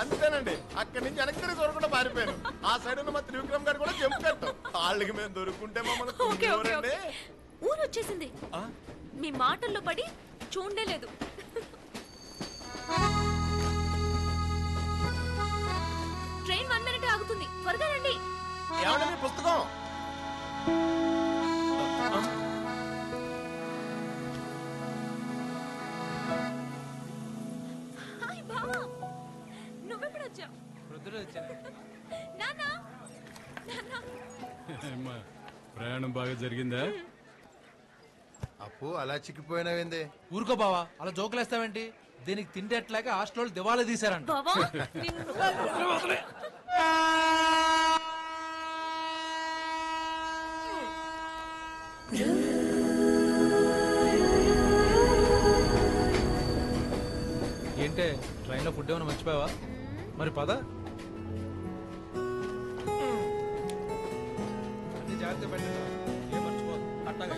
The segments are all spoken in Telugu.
అంతేనండి. అక్కడి నుంచి వెనక్కి తిరిగి దొరకకుండా పారిపోయాను. ఆ సైడ్ ఉన్న మా త్రివిక్రమ్ గారు కూడా జంప్ కట్టు. వాళ్ళకి మేము దొరుకుంటే మమ్మల్ని ఊరు వచ్చేసింది. మీ మాటల్లో పడి చూడలేదు. ట్రైన్ 1 మినిట్ ఆగుతుంది, త్వరగా రండి. ఏమండి మీ పుస్తకం? హాయ్ బావా, నువ్వెప్పుడు వచ్చావు? నాన్నా, ప్రయాణం బాగా జరిగిందా? అప్పు అలా చిక్కిపోయినావేంది? ఊరుకో బావా, అలా జోకులేస్తావేంటి? దీనికి తిండేట్లాగా హాస్టల్ దివాలా తీశారంట. బావా ఏంటే ట్రైన్ లో ఫుడ్ ఏమైనా మర్చిపోయావా? మరి పద. అన్ని జాగ్రత్త పెట్టండి, ఏం మర్చిపో. అట్టాగా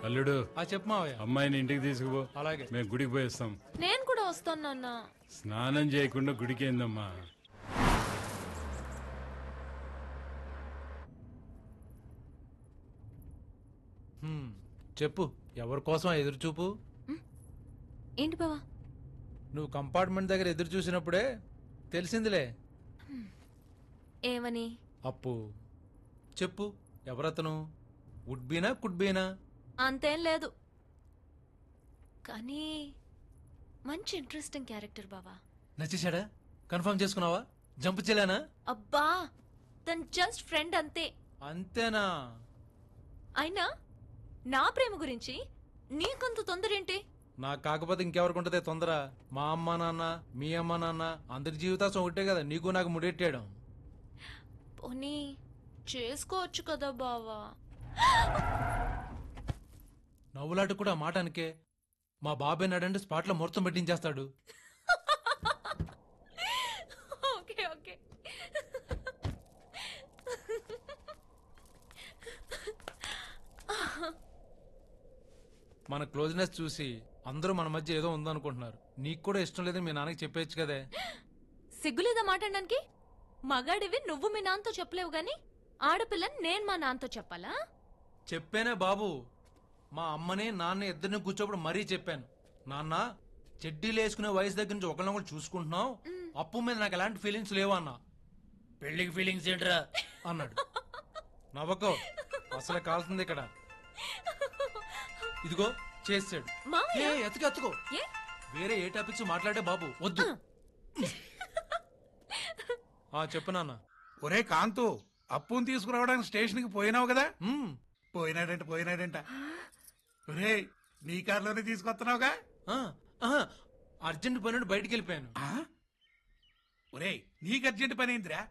అల్లుడు, చెప్పు మావయ్య. అమ్మాయిని ఇంటికి తీసుకుపో. అలాగే. మేము గుడికి పోయిస్తాం. నేను కూడా వస్తాను నాన్న. స్నానం చేయకుండా గుడికి ఏందమ్మా? చెప్పు, ఎవరి కోసం ఎదురు చూపు? ఏంటి బావా? నువ్వు కంపార్ట్మెంట్ దగ్గర ఎదురు చూసినప్పుడే తెలిసిందిలే. ఏమని? అప్పు. చెప్పు, ఎవరతను? వుడ్ బీనా కుడ్ బీనా? అంతేం లేదు, కానీ మంచి ఇంట్రెస్టింగ్ క్యారెక్టర్ బావా. నచ్చేశాడా? కన్ఫర్మ్ చేసుకున్నావా? జంప్ చేయలేనా? అబ్బా, తను జస్ట్ ఫ్రెండ్ అంతే. అంతేనా? అయినా నా ప్రేమ గురించి నీకంత తొందరేంటి? నాకు కాకపోతే ఇంకెవరికి ఉంటదే తొందర? మా అమ్మ నాన్న, మీ అమ్మ నాన్న, అందరి జీవితాసం ఒకటే కదా, నీకు నాకు ముడెట్టాడు. పోనీ చేసుకోవచ్చు కదా బావా. నవ్వులాట కూడా మాట అనకే. మా బాబాయ్ నాడంటే స్పాట్ లో ముహూర్తం పెట్టించేస్తాడు. Okay okay. మన క్లోజ్నెస్ చూసి అందరూ మన మధ్య ఏదో ఉందనుకుంటున్నారు. నీకు కూడా ఇష్టం లేదని మీ నాన్నకి చెప్పేయచ్చు కదే. సిగ్గులేదా మాట్లాడడానికి? మగాడివి నువ్వు మీ నాన్నతో చెప్పలేవు గాని ఆడపిల్లని నేను మా నాన్నతో చెప్పాలా? చెప్పానే బాబు. మా అమ్మని నాన్న ఇద్దరిని కూర్చోప్పుడు మరీ చెప్పాను, నాన్న చెడ్డీలు వేసుకునే వయసు దగ్గర నుంచి ఒకళ్ళొకళ్ళు చూసుకుంటున్నావు, అప్పు మీద నాకు ఎలాంటి ఫీలింగ్స్ లేవు అన్నా. పెళ్లికి ఫీలింగ్స్ ఏంట్రా అన్నాడు. నవ్వకో, అసలే కాల్సింది ఇక్కడ. ఇదిగో చేసాడు. ఎత్తుకో, వేరే ఏ టాపిక్స్ మాట్లాడే బాబు వద్దు. చెప్పు నాన్న. ఒరే కాంతు, అప్పుని తీసుకురావడానికి స్టేషన్ కి పోయినావు కదా? పోయినాడంట. ఒరే, నీ కార్లోనే తీసుకొస్తున్నావుగా? అర్జెంట్ పని బయటికి వెళ్ళిపోయాను. ఒరే, నీకు అర్జెంట్ పని ఏందిరా?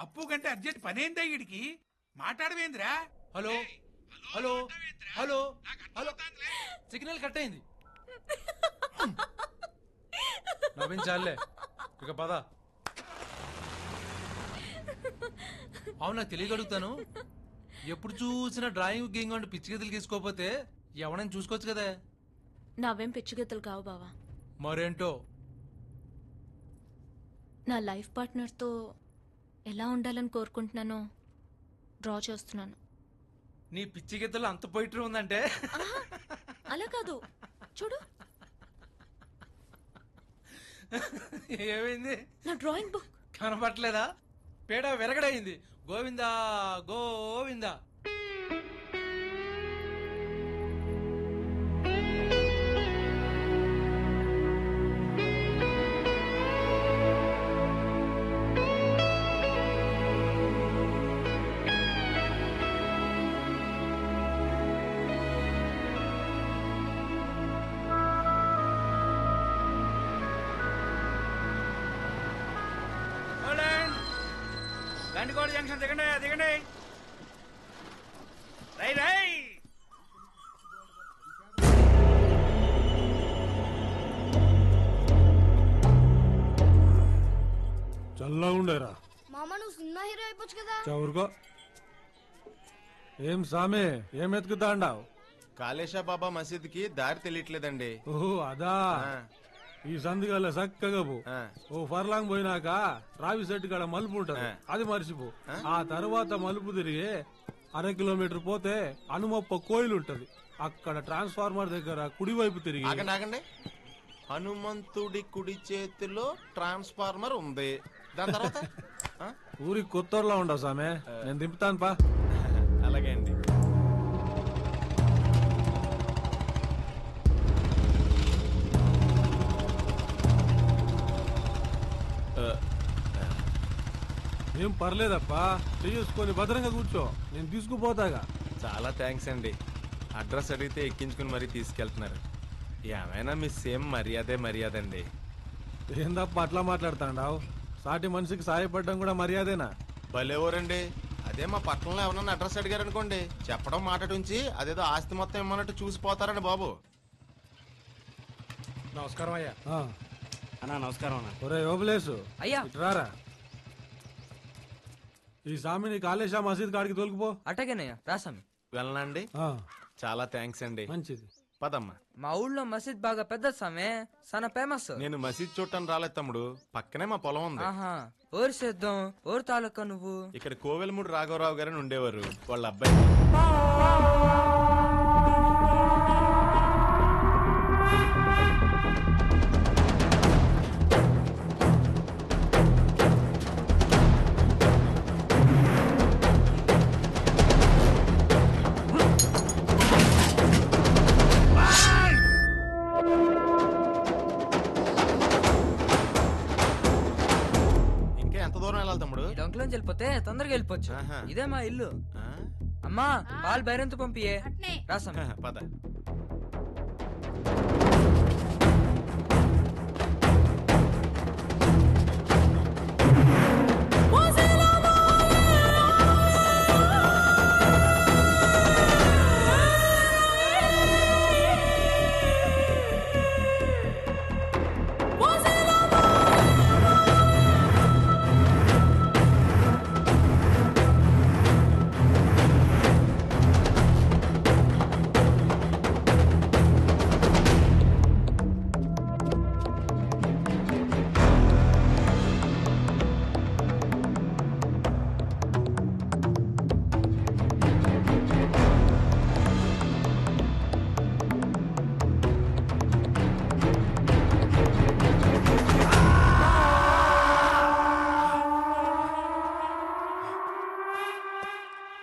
అప్పు కంటే అర్జెంట్ పని ఏందా వీడికి? మాట్లాడవేందిరా? Hello hello hello hello, signal cut అయింది. నవ్వించాలే, ఇక పద. అవును, నాకు తెలియగలుగుతాను. ఎప్పుడు చూసినా డ్రాయింగ్ గేమ్ అంటే పిచ్చి గీతలు గీసుకోపోతే ఎవడైనా చూసుకోవచ్చు కదా. నావేం పిచ్చిగీతలు కావు బావా. మరేంటో? నా లైఫ్ పార్ట్నర్తో ఎలా ఉండాలని కోరుకుంటున్నానో డ్రా చేస్తున్నాను. నీ పిచ్చి గీతలు అంత పోయిటరీ ఉందంటే? అలా కాదు, చూడు. ఏమైంది? నా డ్రాయింగ్ బుక్ కనపట్లేదా? పేడ విరగడైంది. గోవిందా గోవిందా. గండికోట జంక్షన్ దిగండి, దిగండి. రై రై. చల్లగా ఉండేరా. మామ నువ్వు సినిమా హీరో అయిపోవచ్చు కదా. చౌరుకో. ఏం సామే ఏం ఎత్తుకుతా అండావు? కాళేశా బాబా మసీద్కి దారి తెలియట్లేదండి. ఓహో అదా. ఈ సందుగల చక్కగా పో. ఓ ఫర్లాంగ్ పోయినాక రావి సెట్టు కాడ మలుపు ఉంటది, అది మర్చిపో. ఆ తర్వాత మలుపు తిరిగి 1/2 కిలోమీటర్ పోతే హనుమప్ప కోయిల్ ఉంటది, అక్కడ ట్రాన్స్ఫార్మర్ దగ్గర కుడివైపు తిరిగి. ఆగండి. హనుమంతుడి కుడి చేతిలో ట్రాన్స్ఫార్మర్ ఉంది, దాని తర్వాత ఊరికి కొత్తూరులో ఉండవు సామే, నేను దింపుతాను పా. అలాగే అండి. ఏం పర్లేదప్పా, చేసుకొని భద్రంగా కూర్చో, నేను తీసుకుపోతాగా. చాలా థ్యాంక్స్ అండి. అడ్రస్ అడిగితే ఎక్కించుకుని మరీ తీసుకెళ్తున్నారు. ఏమైనా మీ సేమ్ మర్యాద అండి. ఏందప్ప అట్లా మాట్లాడుతాండావు? సాటి మనిషికి సాయపడడం కూడా మర్యాదేనా? భలేవరండి. అదే మా పట్టణంలో ఎవరన్నా అడ్రస్ అడిగారు అనుకోండి, చెప్పడం మాట్లాడుంచి అదేదో ఆస్తి మొత్తం ఇమ్మన్నట్టు చూసిపోతారండి బాబు. నమస్కారం అయ్యా. అన్నా నమస్కారం అన్న. ఒరే ఓబులేసు అయ్యా రారా, ఈ సామిని కాళేశా మసీద్ కాడికి తోలుకుపో. అట్టగేనయ్యా రాసామి. వెళ్ళనండి. చాలా థ్యాంక్స్ అండి. మంచిది, పదమ్మా. మా ఊళ్ళో మసీద్ బాగా పెద్ద సామే, చాలా ఫేమస్. నేను మసీద్ చూడటానికి రాలేదు తమ్ముడు, పక్కనే మా పొలం ఉంది. ఆహా, ఓరు సేద్దాం. ఓరు తాలూకా నువ్వు? ఇక్కడ కోవెలమూడి రాఘవరావు గారని ఉండేవారు, వాళ్ళ అబ్బాయి. ఈ డొంకలోంచి వెళ్ళిపోతే తొందరగా వెళ్ళిపోవచ్చు. ఇదే మా ఇల్లు. అమ్మా పాలు బైరంత పంపియే రాసాం. పద.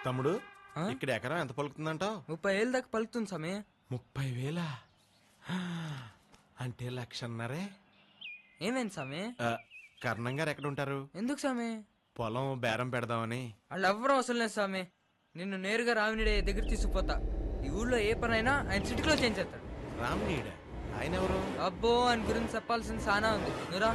తమ్ముడు, ఇక్కడ ఎకరం ఎంత పలుకుతుందంటావు? 30,000 దాకా పలుకుతుంది సామే. 30,000 అంటే 1,00,000. ఏమైంది సామే? కర్ణం గారు ఎక్కడ ఉంటారు? ఎందుకు సామే? పొలం బేరం పెడదామని. వాళ్ళు ఎవ్వరూ అవసరం లేదు సామే, నిన్ను నేరుగా రావినిడే దగ్గర తీసుకుపోతా. ఈ ఊళ్ళో ఏ పనైనా ఆయన సిటీలో చేయించేస్తాడు. రామ్నీడ ఆయన ఎవరు? అబ్బో ఆయన గురించి చెప్పాల్సింది చాలా ఉంది, నువ్వురా.